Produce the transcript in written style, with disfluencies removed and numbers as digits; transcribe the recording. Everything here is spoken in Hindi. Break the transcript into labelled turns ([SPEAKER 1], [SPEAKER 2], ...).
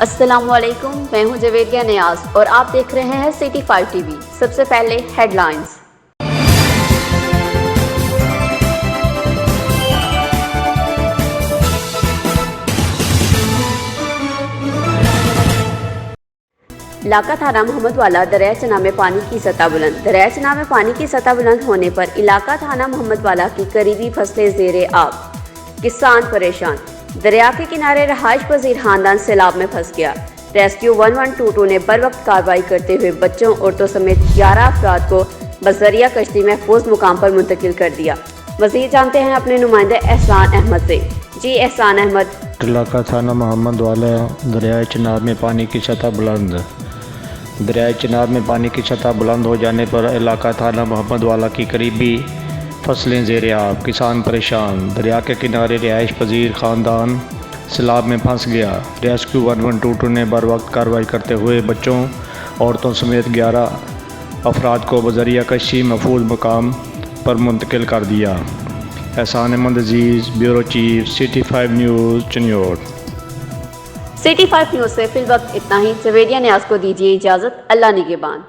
[SPEAKER 1] अस्सलामुअलैकुम, मैं हूं जवेरिया नियाज और आप देख रहे हैं सिटी 5 टीवी। सबसे पहले हेडलाइंस। इलाका थाना मोहम्मद वाला दरिया चना में पानी की सतह बुलंद। दरिया चना में पानी की सतह बुलंद होने पर इलाका थाना मोहम्मद वाला की करीबी फसलें जेरे आब, किसान परेशान। दरिया के किनारे रहायश पजीर खानदान सैलाब में फंस गया। रेस्क्यू 1122 ने बर वक्त कार्रवाई करते हुए बच्चों, औरतों समेत 11 अफराद को बजरिया कश्ती महफूज मुकाम पर मुंतकिल कर दिया। मज़ीद जानते हैं अपने नुमाइंदे एहसान अहमद से। जी एहसान अहमद।
[SPEAKER 2] इलाका थाना मोहम्मद वाला दरियाए चिनाब में पानी की सतह बुलंद। दरियाए चिनाब में पानी की सतह बुलंद हो जाने पर इलाका थाना मोहम्मद वाला की करीबी फसलें ज़ेरे आब, किसान परेशान। दरिया के किनारे रिहाइश पजीर ख़ानदान सैलाब में फंस गया। रेस्क्यू 1122 ने बर वक्त कार्रवाई करते हुए बच्चों, औरतों समेत 11 अफराद को बजरिया कश्ती महफूज मुकाम पर मुंतकिल कर दिया। Ehsan Ahmed Aziz, bureau chief, city 5 news, Chiniot.
[SPEAKER 1] City 5 news से फिल वक्त इतना ही। जवेरिया नियाज को दीजिए इजाज़त। अल्लाह निगहबान।